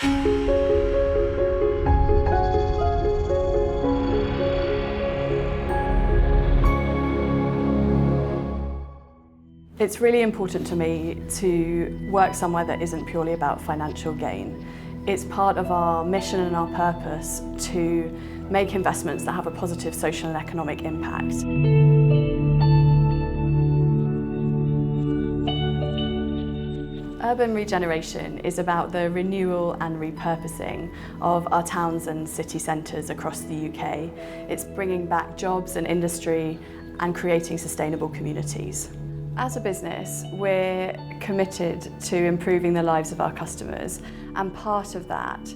It's really important to me to work somewhere that isn't purely about financial gain. It's part of our mission and our purpose to make investments that have a positive social and economic impact. Urban regeneration is about the renewal and repurposing of our towns and city centres across the UK. It's bringing back jobs and industry and creating sustainable communities. As a business, we're committed to improving the lives of our customers, and part of that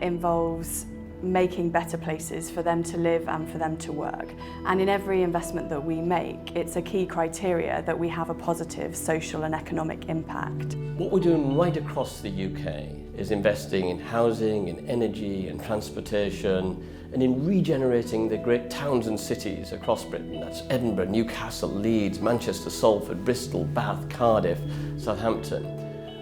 involves making better places for them to live and for them to work. And in every investment that we make, it's a key criteria that we have a positive social and economic impact. What we're doing right across the UK is investing in housing, in energy, in transportation, and in regenerating the great towns and cities across Britain. That's Edinburgh, Newcastle, Leeds, Manchester, Salford, Bristol, Bath, Cardiff, Southampton.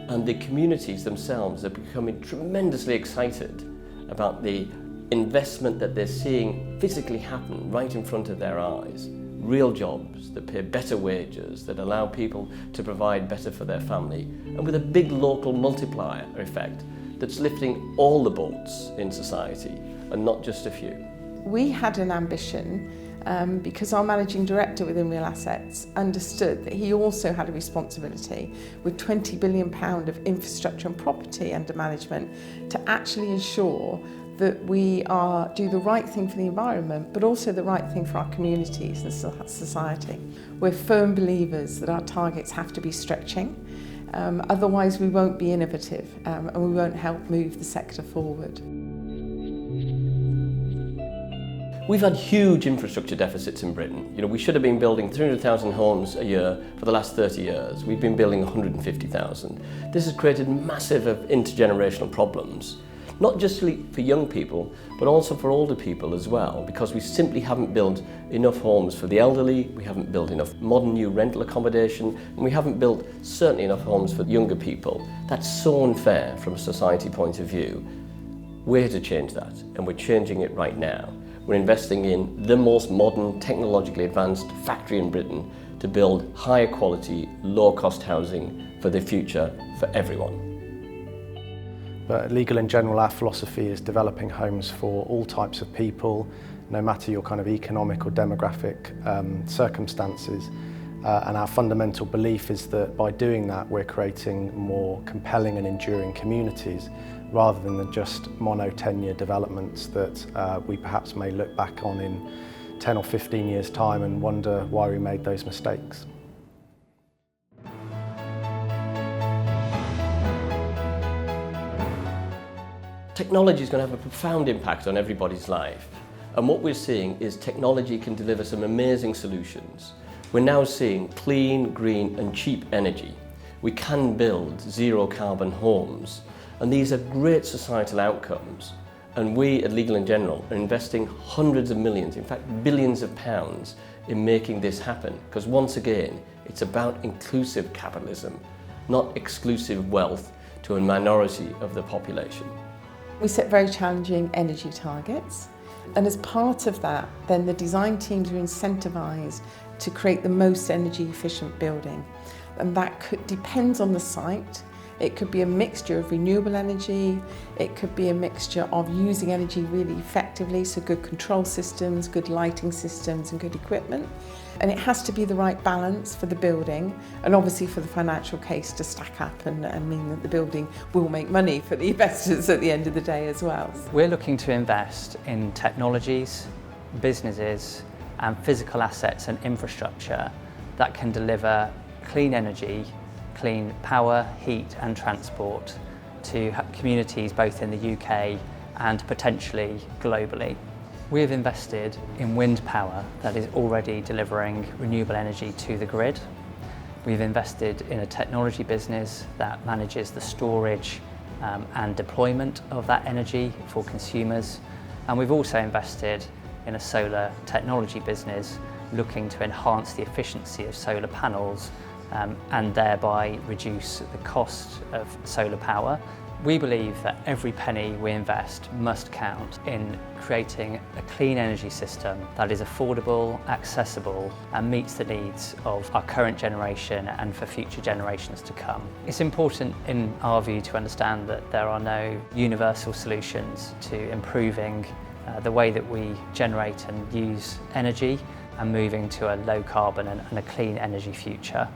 And the communities themselves are becoming tremendously excited about the investment that they're seeing physically happen right in front of their eyes. Real jobs that pay better wages, that allow people to provide better for their family, and with a big local multiplier effect that's lifting all the boats in society and not just a few. We had an ambition because our managing director within Real Assets understood that he also had a responsibility with £20 billion of infrastructure and property under management to actually ensure that we do the right thing for the environment, but also the right thing for our communities and society. We're firm believers that our targets have to be stretching, otherwise we won't be innovative and we won't help move the sector forward. We've had huge infrastructure deficits in Britain. We should have been building 300,000 homes a year for the last 30 years. We've been building 150,000. This has created massive intergenerational problems, not just for young people, but also for older people as well, because we simply haven't built enough homes for the elderly, we haven't built enough modern new rental accommodation, and we haven't built certainly enough homes for younger people. That's so unfair from a society point of view. We're here to change that, and we're changing it right now. We're investing in the most modern, technologically advanced factory in Britain to build higher quality, low cost housing for the future for everyone. But at Legal & General, our philosophy is developing homes for all types of people, no matter your kind of economic or demographic circumstances. And our fundamental belief is that by doing that, we're creating more compelling and enduring communities, rather than just mono-10-year developments that we perhaps may look back on in 10 or 15 years' time and wonder why we made those mistakes. Technology is going to have a profound impact on everybody's life. And what we're seeing is technology can deliver some amazing solutions. We're now seeing clean, green and cheap energy. We can build zero carbon homes. And these are great societal outcomes. And we at Legal & General are investing hundreds of millions, in fact billions of pounds in making this happen. Because once again, it's about inclusive capitalism, not exclusive wealth to a minority of the population. We set very challenging energy targets. And as part of that, then the design teams are incentivised to create the most energy efficient building. And that depends on the site. It could be a mixture of renewable energy, it could be a mixture of using energy really effectively, so good control systems, good lighting systems and good equipment. And it has to be the right balance for the building and obviously for the financial case to stack up and mean that the building will make money for the investors at the end of the day as well. We're looking to invest in technologies, businesses and physical assets and infrastructure that can deliver clean energy, clean power, heat and transport to communities both in the UK and potentially globally. We have invested in wind power that is already delivering renewable energy to the grid. We've invested in a technology business that manages the storage and deployment of that energy for consumers. And we've also invested in a solar technology business looking to enhance the efficiency of solar panels and thereby reduce the cost of solar power We believe that every penny we invest must count in creating a clean energy system that is affordable, accessible and meets the needs of our current generation and for future generations to come. It's important in our view to understand that there are no universal solutions to improving the way that we generate and use energy and moving to a low carbon and a clean energy future.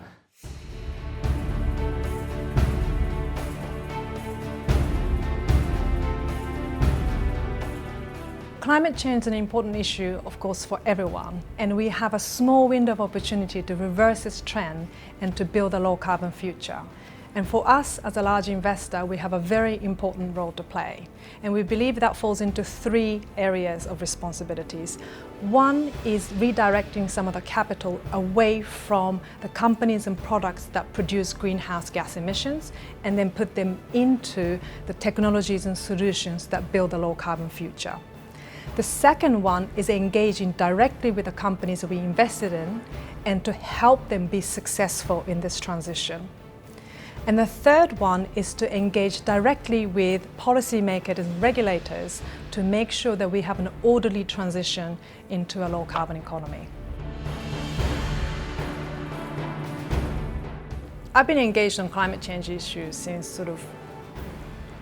Climate change is an important issue, of course, for everyone, and we have a small window of opportunity to reverse this trend and to build a low-carbon future. And for us, as a large investor, we have a very important role to play. And we believe that falls into 3 areas of responsibilities. One is redirecting some of the capital away from the companies and products that produce greenhouse gas emissions, and then put them into the technologies and solutions that build a low-carbon future. The second one is engaging directly with the companies that we invested in and to help them be successful in this transition. And the third one is to engage directly with policymakers and regulators to make sure that we have an orderly transition into a low-carbon economy. I've been engaged on climate change issues since sort of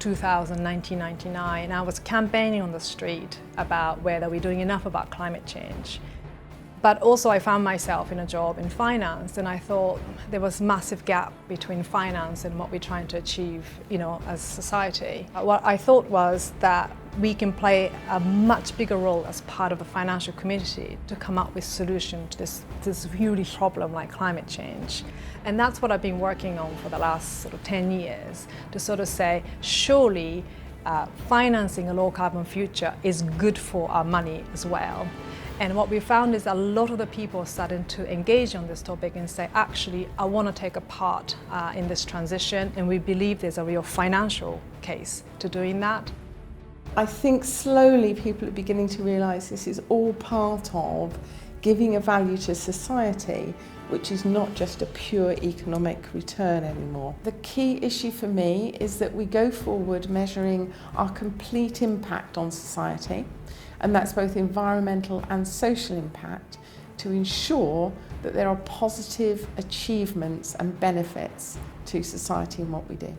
1999. I was campaigning on the street about whether we're doing enough about climate change. But also I found myself in a job in finance, and I thought there was a massive gap between finance and what we're trying to achieve, as a society. What I thought was that we can play a much bigger role as part of the financial community to come up with solutions to this huge problem like climate change. And that's what I've been working on for the last 10 years, to say, surely financing a low-carbon future is good for our money as well. And what we found is a lot of the people are starting to engage on this topic and say, actually, I want to take a part in this transition, and we believe there's a real financial case to doing that. I think slowly people are beginning to realise this is all part of giving a value to society, which is not just a pure economic return anymore. The key issue for me is that we go forward measuring our complete impact on society, and that's both environmental and social impact, to ensure that there are positive achievements and benefits to society in what we do.